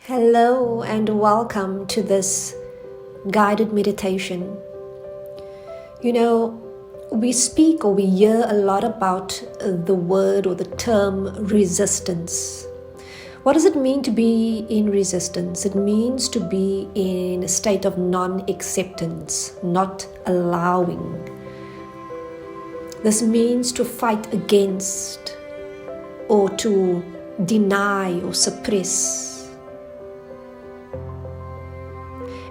Hello and welcome to this guided meditation. We speak or we hear a lot about the word or the term resistance. What does it mean to be in resistance? It means to be in a state of non-acceptance, not allowing. This means to fight against or to deny or suppress.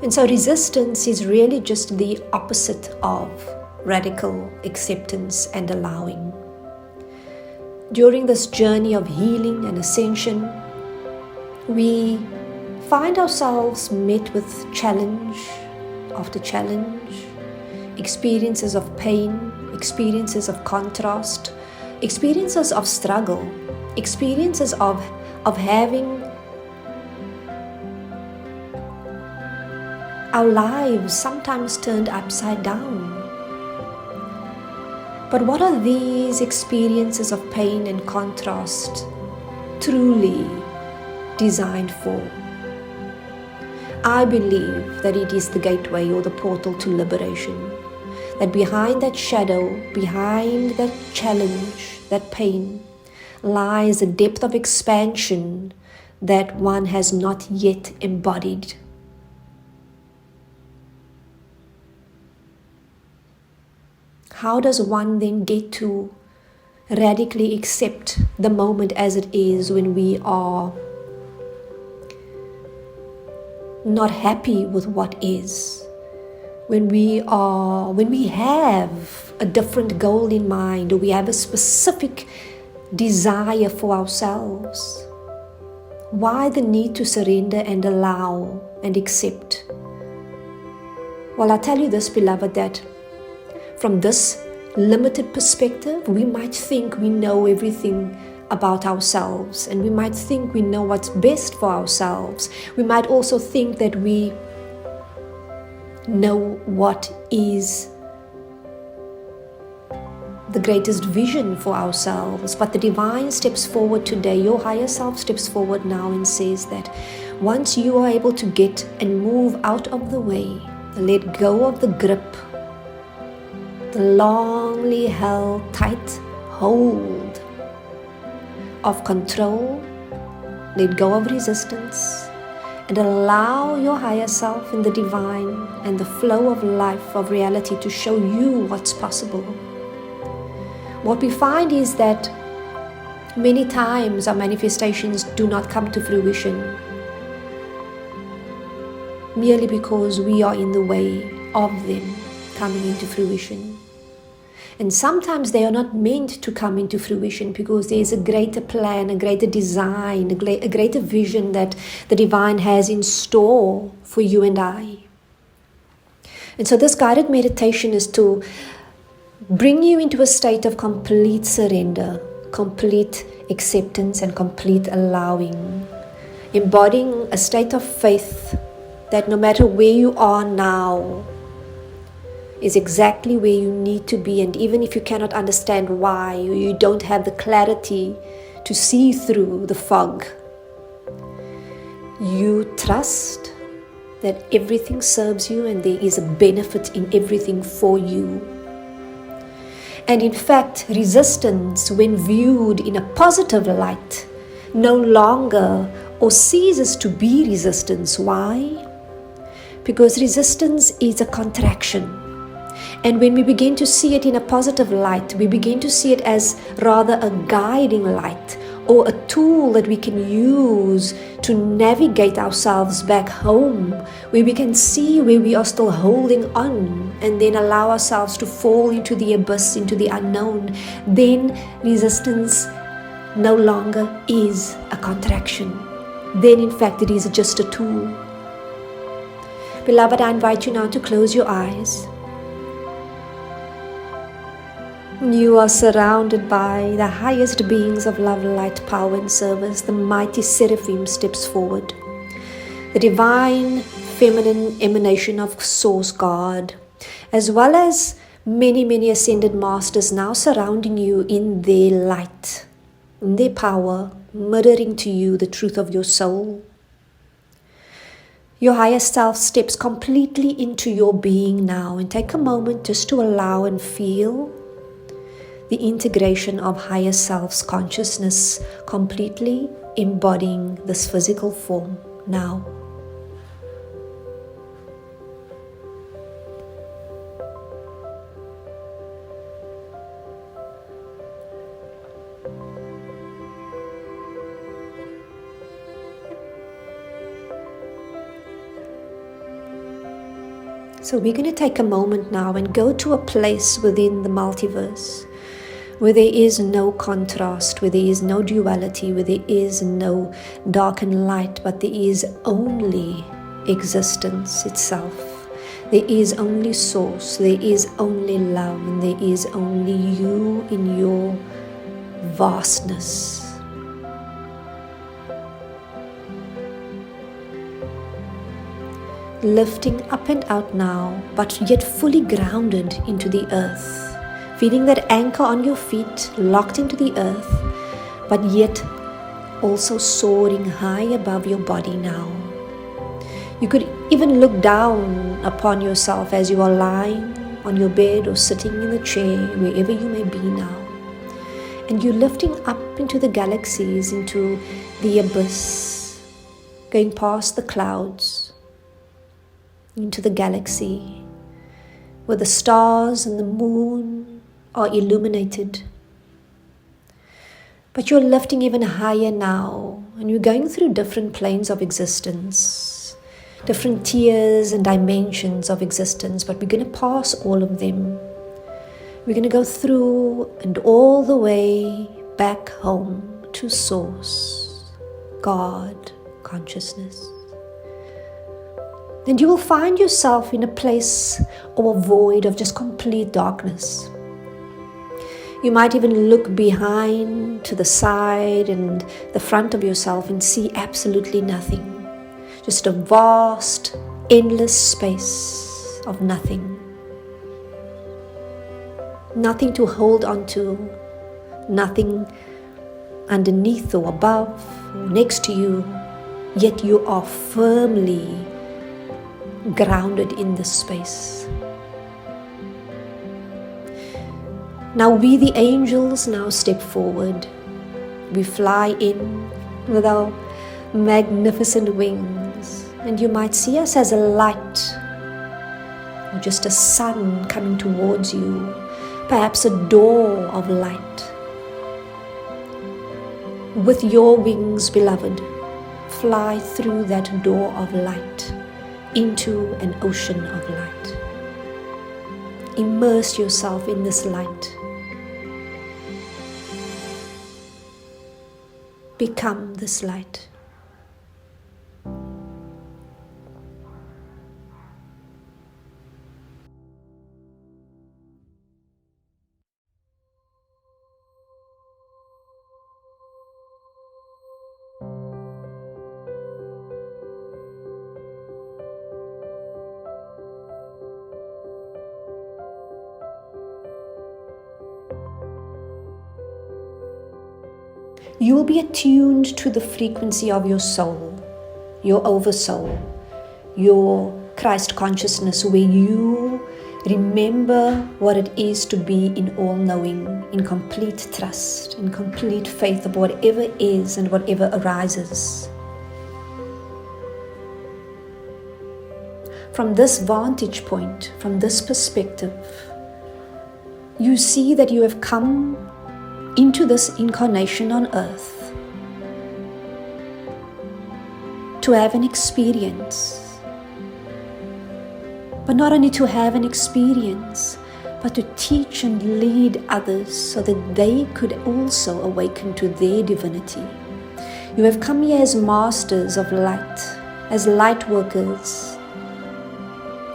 And so resistance is really just the opposite of radical acceptance and allowing. During this journey of healing and ascension, we find ourselves met with challenge after challenge, experiences of pain, experiences of contrast, experiences of struggle, experiences of having our lives sometimes turned upside down. But what are these experiences of pain and contrast truly designed for? I believe that it is the gateway or the portal to liberation. That behind that shadow, behind that challenge, that pain, lies a depth of expansion that one has not yet embodied. How does one then get to radically accept the moment as it is when we are not happy with what is? When we have a different goal in mind, or we have a specific desire for ourselves. Why the need to surrender and allow and accept? Well, I tell you this, beloved, that from this limited perspective, we might think we know everything about ourselves, and we might think we know what's best for ourselves. We might also think that we know what is the greatest vision for ourselves. But the divine steps forward today, your higher self steps forward now and says that once you are able to get and move out of the way, let go of the grip, the longly held tight hold of control, let go of resistance, and allow your higher self in the divine and the flow of life, of reality, to show you what's possible. What we find is that many times our manifestations do not come to fruition merely because we are in the way of them coming into fruition. And sometimes they are not meant to come into fruition because there is a greater plan, a greater design, a greater vision that the divine has in store for you and I. And so this guided meditation is to bring you into a state of complete surrender, complete acceptance, and complete allowing, embodying a state of faith that no matter where you are now is exactly where you need to be. And even if you cannot understand why, or you don't have the clarity to see through the fog, you trust that everything serves you and there is a benefit in everything for you. And in fact, resistance, when viewed in a positive light, no longer or ceases to be resistance. Why? Because resistance is a contraction. And when we begin to see it in a positive light, we begin to see it as rather a guiding light or a tool that we can use to navigate ourselves back home, where we can see where we are still holding on and then allow ourselves to fall into the abyss, into the unknown. Then resistance no longer is a contraction. Then in fact it is just a tool. Beloved, I invite you now to close your eyes. You are surrounded by the highest beings of love, light, power, and service. The Mighty Seraphim steps forward. The divine feminine emanation of Source God, as well as many, many ascended masters now surrounding you in their light, in their power, mirroring to you the truth of your soul. Your higher self steps completely into your being now, and take a moment just to allow and feel the integration of higher self's consciousness completely embodying this physical form now. So we're going to take a moment now and go to a place within the multiverse where there is no contrast, where there is no duality, where there is no dark and light, but there is only existence itself. There is only source, there is only love, and there is only you in your vastness. Lifting up and out now, but yet fully grounded into the earth. Feeling that anchor on your feet, locked into the earth, but yet also soaring high above your body now. You could even look down upon yourself as you are lying on your bed or sitting in the chair, wherever you may be now. And you're lifting up into the galaxies, into the abyss, going past the clouds, into the galaxy, where the stars and the moon are illuminated. But you're lifting even higher now, and you're going through different planes of existence, different tiers and dimensions of existence, but we're going to pass all of them. We're going to go through and all the way back home to Source, God, consciousness. And you will find yourself in a place or a void of just complete darkness. You might even look behind, to the side and the front of yourself and see absolutely nothing. Just a vast, endless space of nothing. Nothing to hold on to, nothing underneath or above or next to you, yet you are firmly grounded in this space. Now we, the angels, now step forward. We fly in with our magnificent wings, and you might see us as a light, or just a sun coming towards you, perhaps a door of light. With your wings, beloved, fly through that door of light into an ocean of light. Immerse yourself in this light. Become this light. You will be attuned to the frequency of your soul, your oversoul, your Christ consciousness, where you remember what it is to be in all-knowing, in complete trust, in complete faith of whatever is and whatever arises. From this vantage point, from this perspective, you see that you have come into this incarnation on earth to have an experience, but not only to have an experience, but to teach and lead others so that they could also awaken to their divinity. You have come here as masters of light, as light workers,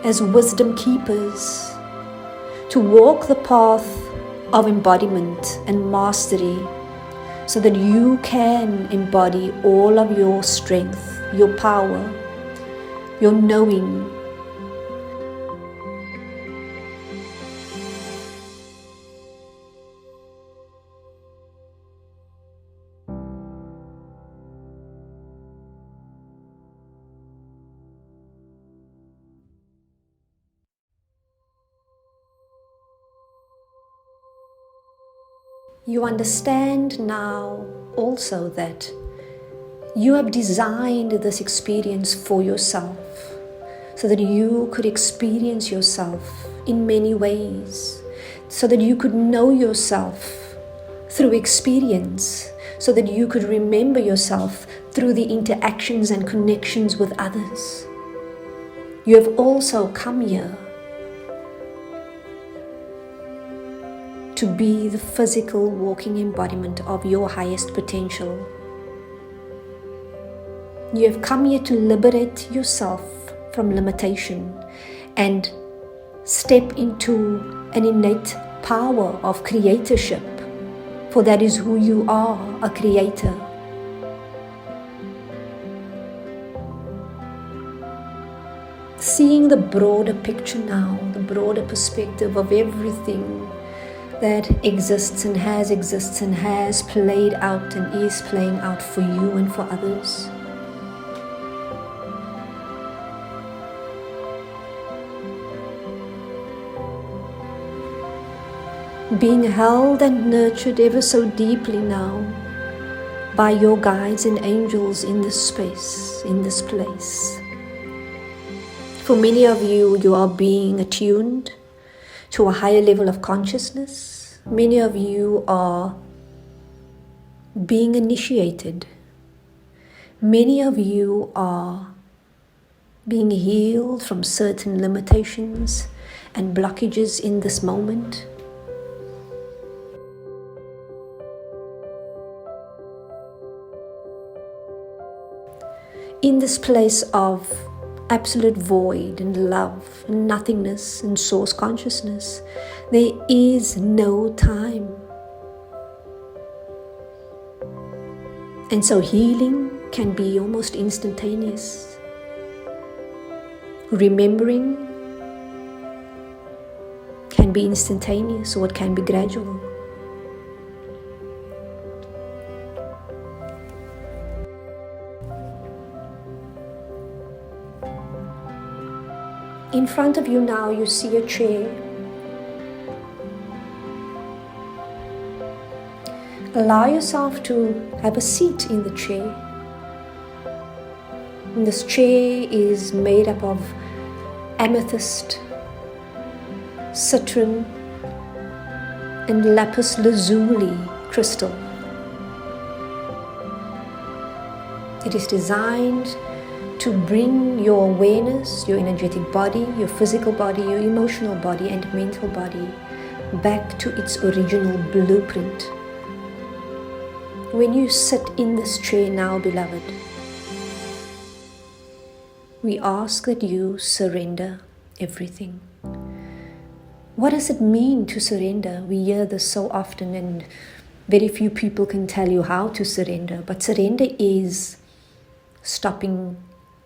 as wisdom keepers, to walk the path of embodiment and mastery so that you can embody all of your strength, your power, your knowing. You understand now also that you have designed this experience for yourself so that you could experience yourself in many ways, so that you could know yourself through experience, so that you could remember yourself through the interactions and connections with others. You have also come here to be the physical walking embodiment of your highest potential. You have come here to liberate yourself from limitation and step into an innate power of creatorship, for that is who you are, a creator. Seeing the broader picture now, the broader perspective of everything that exists and has played out and is playing out for you and for others. Being held and nurtured ever so deeply now by your guides and angels in this space, in this place. For many of you, you are being attuned to a higher level of consciousness. Many of you are being initiated. Many of you are being healed from certain limitations and blockages in this moment. In this place of absolute void and love and nothingness and source consciousness, there is no time. And so healing can be almost instantaneous. Remembering can be instantaneous, or it can be gradual. In front of you now, you see a chair. Allow yourself to have a seat in the chair. And this chair is made up of amethyst, citron, and lapis lazuli crystal. It is designed to bring your awareness, your energetic body, your physical body, your emotional body, and mental body back to its original blueprint. When you sit in this chair now, beloved, we ask that you surrender everything. What does it mean to surrender? We hear this so often, and very few people can tell you how to surrender. But surrender is stopping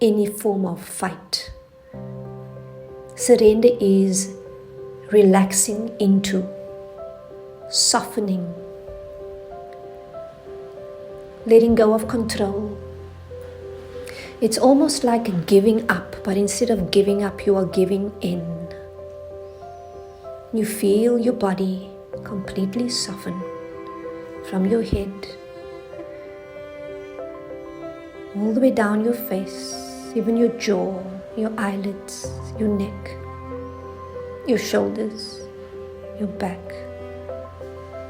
any form of fight. Surrender is relaxing into, softening, letting go of control. It's almost like giving up, but instead of giving up, you are giving in. You feel your body completely soften from your head all the way down your face, even your jaw, your eyelids, your neck, your shoulders, your back,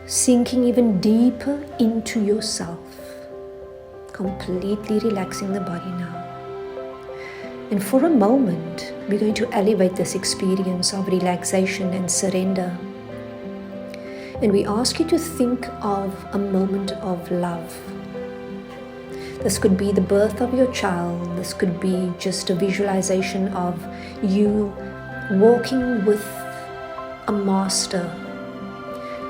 sinking even deeper into yourself, completely relaxing the body now. And for a moment, we're going to elevate this experience of relaxation and surrender. And we ask you to think of a moment of love. This could be the birth of your child. This could be just a visualization of you walking with a master.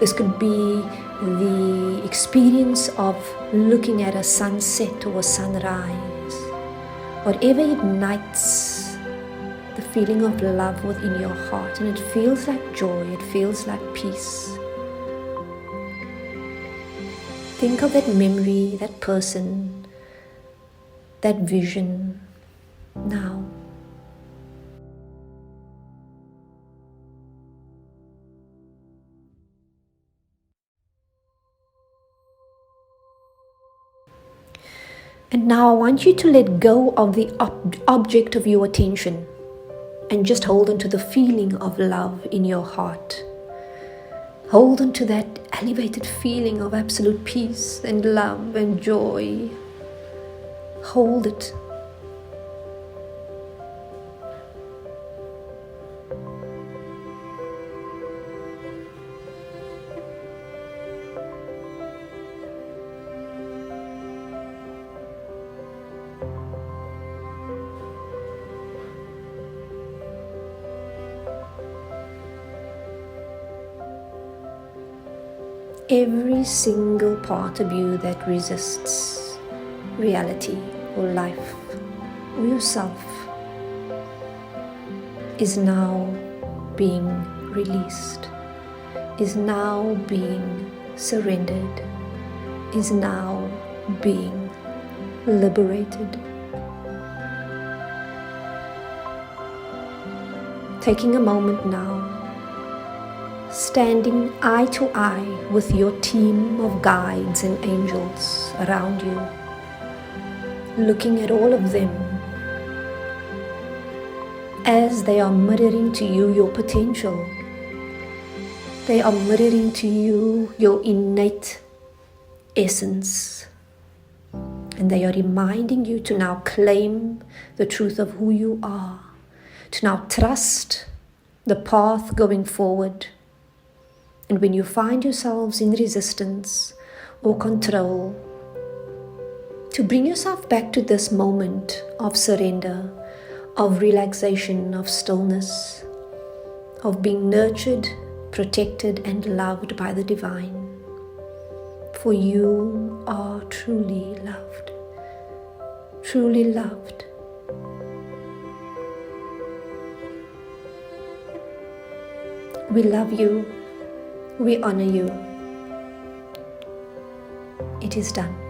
This could be the experience of looking at a sunset or a sunrise. Whatever ignites the feeling of love within your heart, and it feels like joy, it feels like peace. Think of that memory, that person, that vision now. And now I want you to let go of the object of your attention and just hold on to the feeling of love in your heart. Hold on to that elevated feeling of absolute peace and love and joy. Hold it. Every single part of you that resists reality or life or yourself is now being released, is now being surrendered, is now being liberated. Taking a moment now, standing eye to eye with your team of guides and angels around you, looking at all of them as they are mirroring to you your potential. They are mirroring to you your innate essence, and they are reminding you to now claim the truth of who you are, to now trust the path going forward. And when you find yourselves in resistance or control, to bring yourself back to this moment of surrender, of relaxation, of stillness, of being nurtured, protected, and loved by the divine. For you are truly loved, truly loved. We love you. We honor you. It is done.